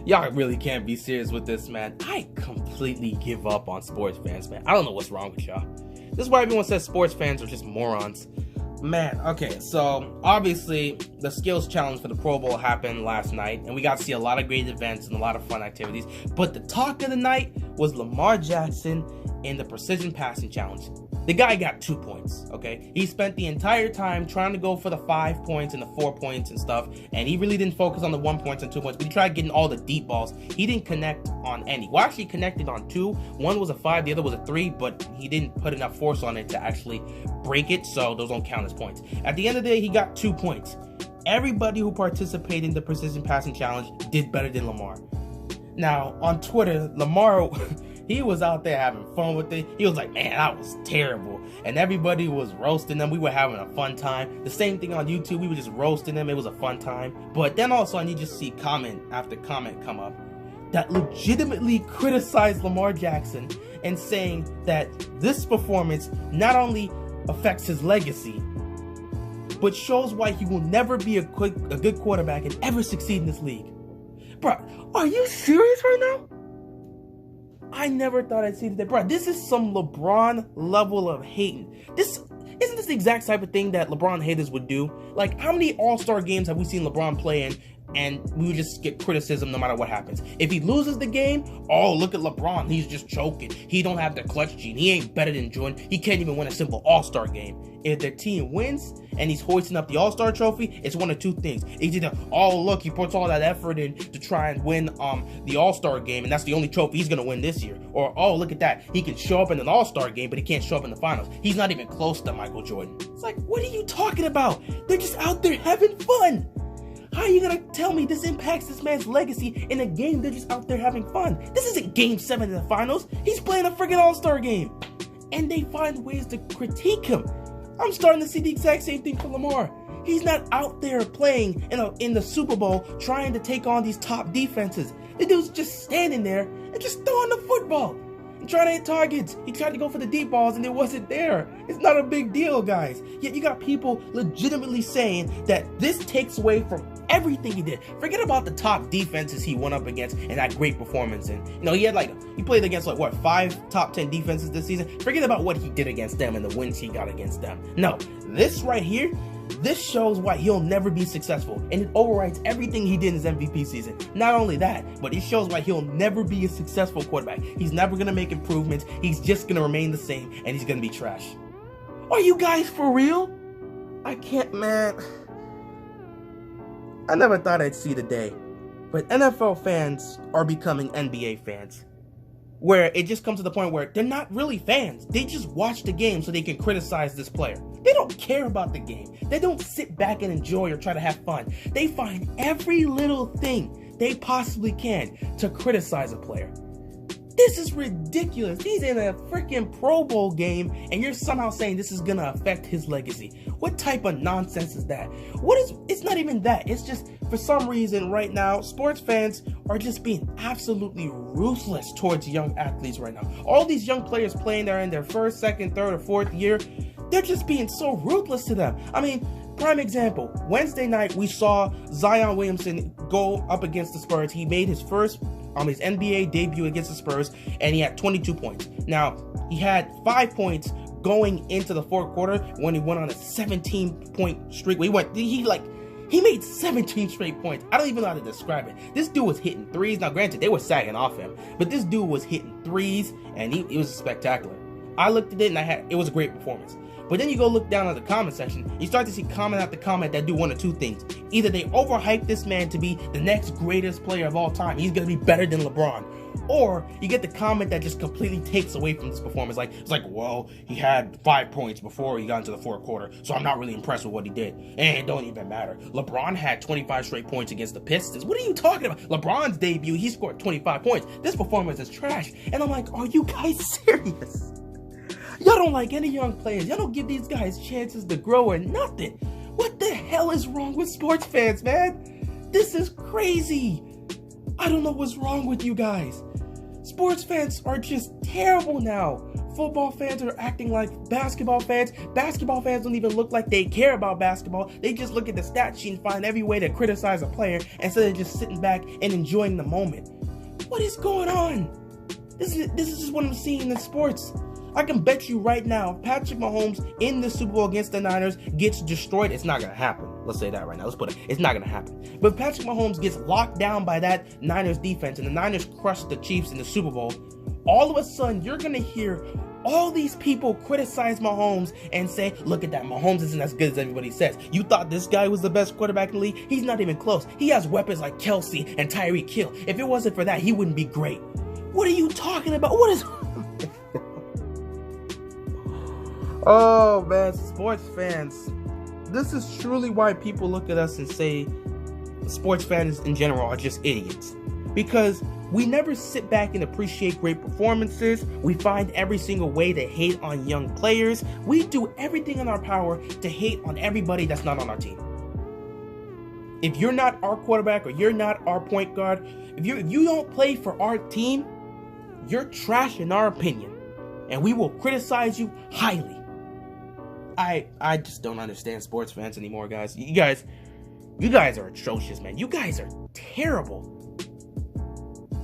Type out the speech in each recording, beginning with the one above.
Y'all really can't be serious with this, man. I completely give up on sports fans, man. I don't know what's wrong with y'all. This is why everyone says sports fans are just morons. Man, okay, so obviously the skills challenge for the Pro Bowl happened last night, and we got to see a lot of great events and a lot of fun activities. But the talk of the night was Lamar Jackson in the precision passing challenge. The guy got 2 points, okay? He spent the entire time trying to go for the 5 points and the 4 points and stuff, and he really didn't focus on the 1 points and 2 points, but he tried getting all the deep balls. He didn't connect on any. Well, actually connected on 2. One was a 5, the other was a 3, but he didn't put enough force on it to actually break it, so those don't count as points. At the end of the day, he got 2 points. Everybody who participated in the precision passing challenge did better than Lamar. Now, on Twitter, Lamar... he was out there having fun with it. He was like, man, that was terrible. And everybody was roasting them. We were having a fun time. The same thing on YouTube. We were just roasting them. It was a fun time. But then all of a sudden, you just see comment after comment come up that legitimately criticized Lamar Jackson and saying that this performance not only affects his legacy, but shows why he will never be a good quarterback and ever succeed in this league. Bro, are you serious right now? I never thought I'd see that. Bro, this is some LeBron level of hating. Isn't this the exact type of thing that LeBron haters would do? Like, how many All-Star games have we seen LeBron play in and we would just get criticism no matter what happens? If he loses the game, oh, look at LeBron, he's just choking. He don't have the clutch gene. He ain't better than Jordan. He can't even win a simple All-Star game. If their team wins and he's hoisting up the All-Star trophy, it's one of two things. It's either, oh, look, he puts all that effort in to try and win the All-Star game, and that's the only trophy he's going to win this year. Or, oh, look at that. He can show up in an All-Star game, but he can't show up in the finals. He's not even close to Michael Jordan. It's like, what are you talking about? They're just out there having fun. How are you going to tell me this impacts this man's legacy in a game they're just out there having fun? This isn't Game 7 in the finals. He's playing a freaking All-Star game. And they find ways to critique him. I'm starting to see the exact same thing for Lamar. He's not out there playing in the Super Bowl trying to take on these top defenses. The dude's just standing there and just throwing the football and trying to hit targets. He tried to go for the deep balls and it wasn't there. It's not a big deal, guys. Yet you got people legitimately saying that this takes away from everything he did. Forget about the top defenses he went up against and that great performance. And he played against 5 top 10 defenses this season. Forget about what he did against them and the wins he got against them. No, this right here, this shows why he'll never be successful, and it overrides everything he did in his MVP season. Not only that, but it shows why he'll never be a successful quarterback. He's never going to make improvements. He's just going to remain the same, and he's going to be trash. Are you guys for real? I can't, man. I never thought I'd see the day, but NFL fans are becoming NBA fans, where it just comes to the point where they're not really fans. They just watch the game so they can criticize this player. They don't care about the game. They don't sit back and enjoy or try to have fun. They find every little thing they possibly can to criticize a player. This is ridiculous. He's in a freaking Pro Bowl game, and you're somehow saying this is gonna affect his legacy. What type of nonsense is that? It's not even that. It's just, for some reason right now, sports fans are just being absolutely ruthless towards young athletes right now. All these young players playing there in their first, second, third, or fourth year, they're just being so ruthless to them. I mean, prime example, Wednesday night we saw Zion Williamson go up against the Spurs. He made his first his NBA debut against the Spurs, and he had 22 points. Now, he had 5 points going into the fourth quarter when he went on a 17-point streak. He made 17 straight points. I don't even know how to describe it. This dude was hitting threes. Now, granted, they were sagging off him, but this dude was hitting threes, and it was spectacular. I looked at it, and it was a great performance. But then you go look down at the comment section, you start to see comment after comment that do one of two things. Either they overhype this man to be the next greatest player of all time. He's going to be better than LeBron. Or you get the comment that just completely takes away from this performance. It's like, well, he had 5 points before he got into the fourth quarter, so I'm not really impressed with what he did. And it don't even matter. LeBron had 25 straight points against the Pistons. What are you talking about? LeBron's debut, he scored 25 points. This performance is trash. And I'm like, are you guys serious? Y'all don't like any young players. Y'all don't give these guys chances to grow or nothing. What the hell is wrong with sports fans, man? This is crazy. I don't know what's wrong with you guys. Sports fans are just terrible now. football fans are acting like basketball fans. Basketball fans don't even look like they care about basketball. They just look at the stat sheet and find every way to criticize a player instead of just sitting back and enjoying the moment. What is going on? This is just what I'm seeing in sports. I can bet you right now, if Patrick Mahomes in the Super Bowl against the Niners gets destroyed, it's not going to happen. Let's say that right now. Let's put it. It's not going to happen. But if Patrick Mahomes gets locked down by that Niners defense and the Niners crush the Chiefs in the Super Bowl, all of a sudden you're going to hear all these people criticize Mahomes and say, look at that, Mahomes isn't as good as everybody says. You thought this guy was the best quarterback in the league? He's not even close. He has weapons like Kelsey and Tyreek Hill. If it wasn't for that, he wouldn't be great. What are you talking about? What is... Oh man, sports fans. This is truly why people look at us and say sports fans in general are just idiots. Because we never sit back and appreciate great performances. We find every single way to hate on young players. We do everything in our power to hate on everybody that's not on our team. If you're not our quarterback or you're not our point guard, if you don't play for our team, you're trash in our opinion. And we will criticize you highly. I just don't understand sports fans anymore, guys. You guys are atrocious, man. You guys are terrible.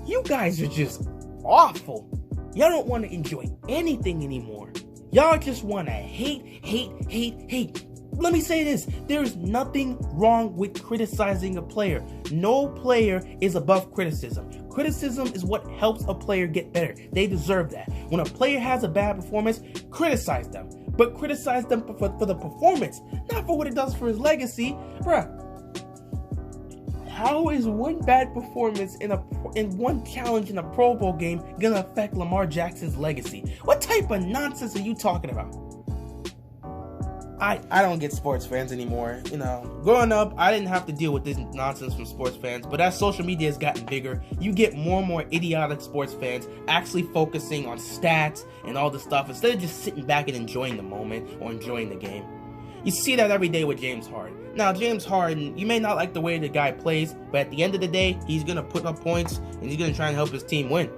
You guys are just awful. Y'all don't want to enjoy anything anymore. Y'all just want to hate. Let me say this. There's nothing wrong with criticizing a player. No player is above criticism. Criticism is what helps a player get better. They deserve that. When a player has a bad performance, criticize them. But criticize them for the performance, not for what it does for his legacy. Bruh, how is one bad performance in one challenge in a Pro Bowl game gonna affect Lamar Jackson's legacy? What type of nonsense are you talking about? I don't get sports fans anymore. You know, growing up, I didn't have to deal with this nonsense from sports fans, but as social media has gotten bigger, you get more and more idiotic sports fans actually focusing on stats and all this stuff instead of just sitting back and enjoying the moment or enjoying the game. You see that every day with James Harden. Now, James Harden, you may not like the way the guy plays, but at the end of the day, he's going to put up points and he's going to try and help his team win.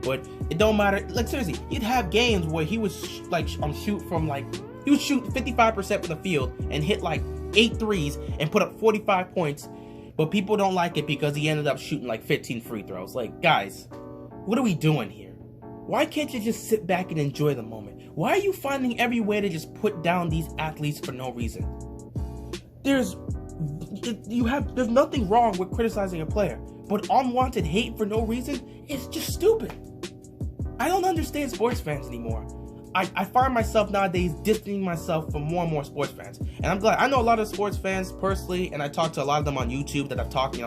But it don't matter. Like, seriously, you'd have games where he was he would shoot 55% from the field and hit like 8 threes and put up 45 points, but people don't like it because he ended up shooting like 15 free throws. Like, guys, what are we doing here? Why can't you just sit back and enjoy the moment? Why are you finding every way to just put down these athletes for no reason? There's nothing wrong with criticizing a player, but unwanted hate for no reason is just stupid. I don't understand sports fans anymore. I find myself nowadays distancing myself from more and more sports fans. And I'm glad. I know a lot of sports fans personally, and I talk to a lot of them on YouTube that I've talked,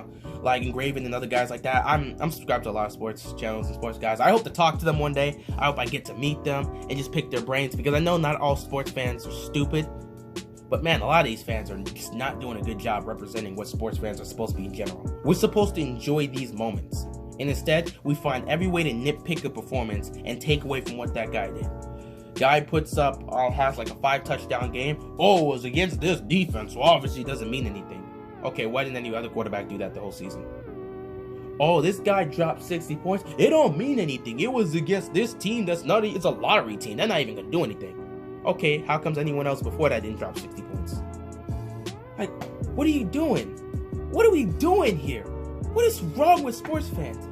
like Engraven and other guys like that. I'm subscribed to a lot of sports channels and sports guys. I hope to talk to them one day. I hope I get to meet them and just pick their brains, because I know not all sports fans are stupid. But man, a lot of these fans are just not doing a good job representing what sports fans are supposed to be in general. We're supposed to enjoy these moments. And instead, we find every way to nitpick a performance and take away from what that guy did. Guy puts up, has like a 5-touchdown game. Oh, it was against this defense, so obviously it doesn't mean anything. Okay, why didn't any other quarterback do that the whole season? Oh, this guy dropped 60 points. It don't mean anything. It was against this team that's not, it's a lottery team. They're not even gonna do anything. Okay, how comes anyone else before that didn't drop 60 points? Like, what are you doing? What are we doing here? What is wrong with sports fans?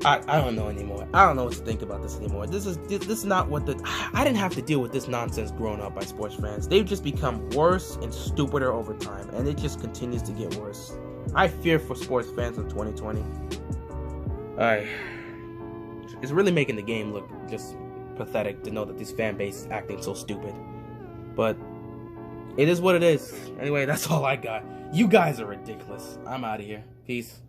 I don't know anymore. I don't know what to think about this anymore. This is not what I didn't have to deal with this nonsense growing up by sports fans. They've just become worse and stupider over time, and it just continues to get worse. I fear for sports fans in 2020. It's really making the game look just pathetic to know that this fan base is acting so stupid. But it is what it is. Anyway, that's all I got. You guys are ridiculous. I'm out of here. Peace.